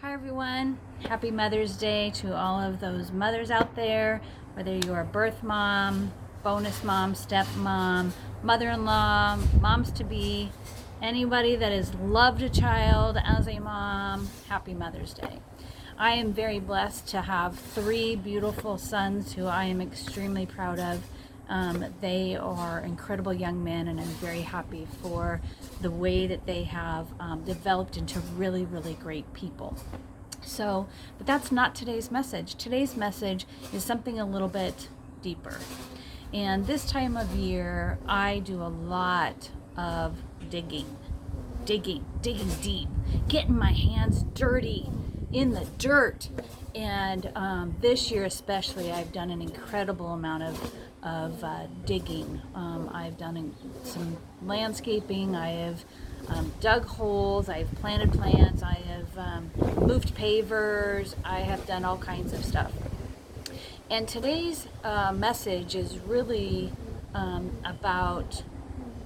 Hi everyone, happy Mother's Day to all of those mothers out there, whether you're a birth mom, bonus mom, stepmom, mother-in-law, moms-to-be, anybody that has loved a child as a mom, happy Mother's Day. I am very blessed to have three beautiful sons who I am extremely proud of. They are incredible young men, and I'm very happy for the way that they have developed into really, really great people. So, but that's not today's message. Today's message is something a little bit deeper. And this time of year, I do a lot of digging deep, getting my hands dirty in the dirt. And this year especially, I've done an incredible amount of digging. I've done some landscaping. I have dug holes. I've planted plants. I have moved pavers. I have done all kinds of stuff. And today's message is really about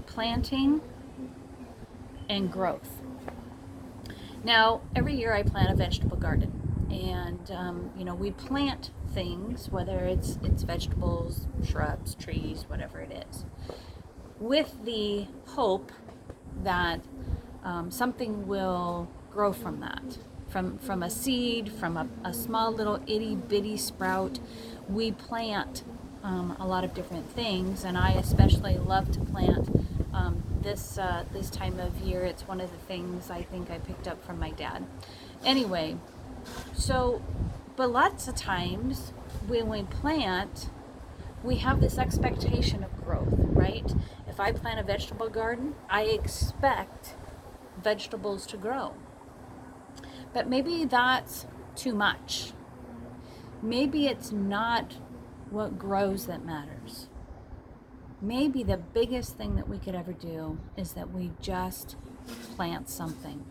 planting and growth. Now, every year I plant a vegetable garden, and we plant things, whether it's vegetables, shrubs, trees, whatever it is, with the hope that something will grow from that, from a seed, from a small little itty bitty sprout. We plant a lot of different things, and I especially love to plant this time of year. It's one of the things I think I picked up from my dad. Anyway, but lots of times when we plant, we have this expectation of growth, right? If I plant a vegetable garden, I expect vegetables to grow. But maybe that's too much. Maybe it's not what grows that matters. Maybe the biggest thing that we could ever do is that we just plant something.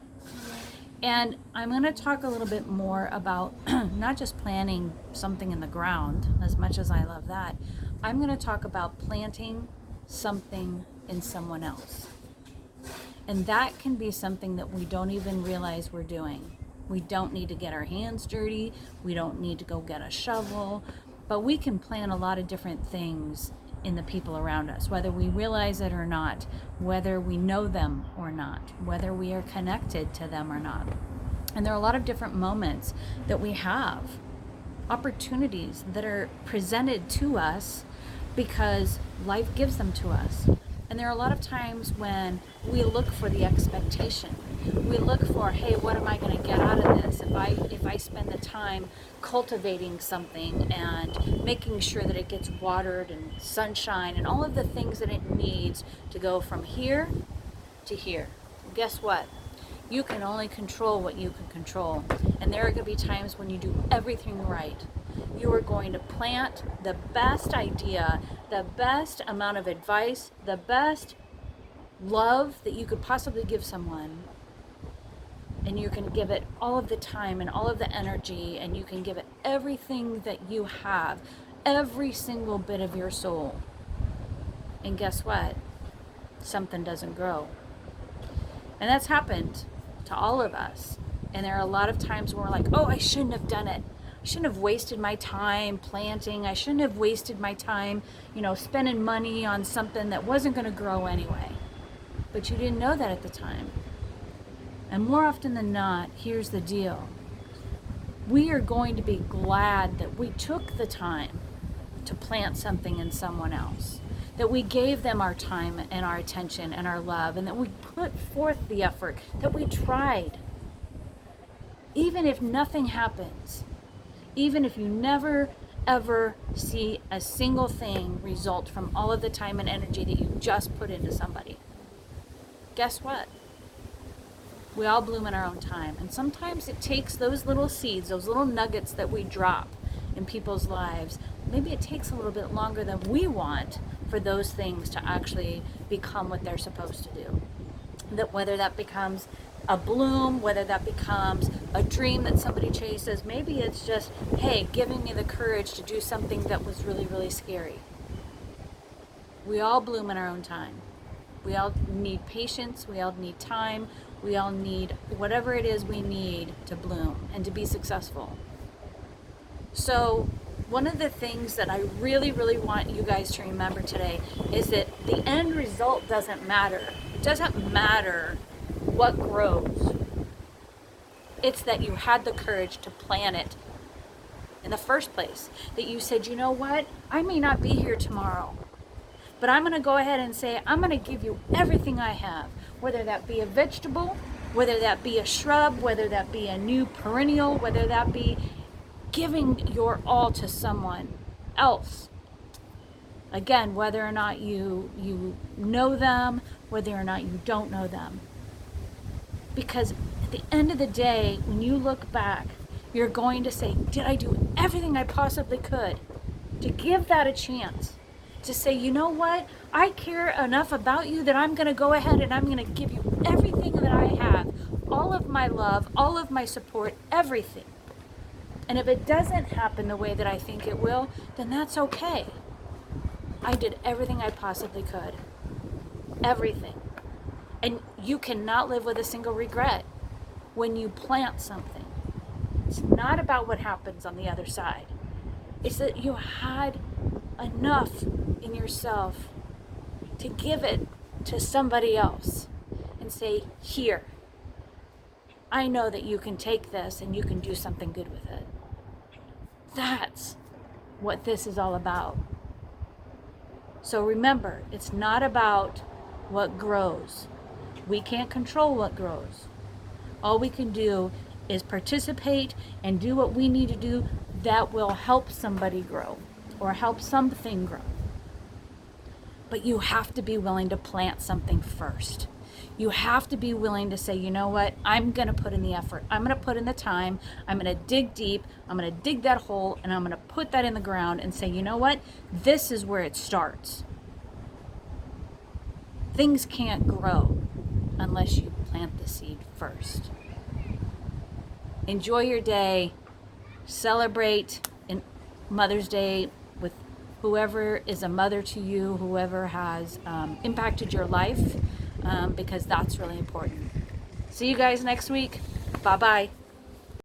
And I'm going to talk a little bit more about not just planting something in the ground, as much as I love that. I'm going to talk about planting something in someone else. And that can be something that we don't even realize we're doing. We don't need to get our hands dirty. We don't need to go get a shovel. But we can plant a lot of different things in the people around us, whether we realize it or not, whether we know them or not, whether we are connected to them or not. And there are a lot of different moments that we have, opportunities that are presented to us because life gives them to us. And there are a lot of times when we look for the expectation. We look for, hey, what am I going to get out of this if I spend the time cultivating something and making sure that it gets watered and sunshine and all of the things that it needs to go from here to here. Guess what? You can only control what you can control. And there are going to be times when you do everything right. You are going to plant the best idea, the best amount of advice, the best love that you could possibly give someone. And you can give it all of the time and all of the energy, and you can give it everything that you have, every single bit of your soul. And guess what? Something doesn't grow. And that's happened to all of us. And there are a lot of times where we're like, oh, I shouldn't have done it. I shouldn't have wasted my time planting. I shouldn't have wasted my time, spending money on something that wasn't going to grow anyway. But you didn't know that at the time. And more often than not, here's the deal. We are going to be glad that we took the time to plant something in someone else, that we gave them our time and our attention and our love, and that we put forth the effort, that we tried. Even if nothing happens, even if you never ever see a single thing result from all of the time and energy that you just put into somebody, guess what? We all bloom in our own time. And sometimes it takes those little seeds, those little nuggets that we drop in people's lives. Maybe it takes a little bit longer than we want for those things to actually become what they're supposed to do. That whether that becomes a bloom, whether that becomes a dream that somebody chases, maybe it's just, hey, giving me the courage to do something that was really, really scary. We all bloom in our own time. We all need patience. We all need time. We all need whatever it is we need to bloom and to be successful. So one of the things that I really, really want you guys to remember today is that the end result doesn't matter. It doesn't matter what grows. It's that you had the courage to plant it in the first place. That you said, you know what? I may not be here tomorrow, but I'm going to go ahead and say, I'm going to give you everything I have, whether that be a vegetable, whether that be a shrub, whether that be a new perennial, whether that be giving your all to someone else. Again, whether or not you know them, whether or not you don't know them. Because at the end of the day, when you look back, you're going to say, did I do everything I possibly could to give that a chance? To say, you know what? I care enough about you that I'm going to go ahead and I'm going to give you everything that I have. All of my love, all of my support, everything. And if it doesn't happen the way that I think it will, then that's okay. I did everything I possibly could. Everything. And you cannot live with a single regret when you plant something. It's not about what happens on the other side. It's that you had enough in yourself to give it to somebody else and say, here, I know that you can take this and you can do something good with it. That's what this is all about. So remember, it's not about what grows. We can't control what grows. All we can do is participate and do what we need to do that will help somebody grow or help something grow. But you have to be willing to plant something first. You have to be willing to say, you know what, I'm going to put in the effort. I'm going to put in the time. I'm going to dig deep. I'm going to dig that hole and I'm going to put that in the ground and say, you know what, this is where it starts. Things can't grow unless you plant the seed first. Enjoy your day. Celebrate Mother's Day with whoever is a mother to you, whoever has impacted your life, because that's really important. See you guys next week. Bye-bye.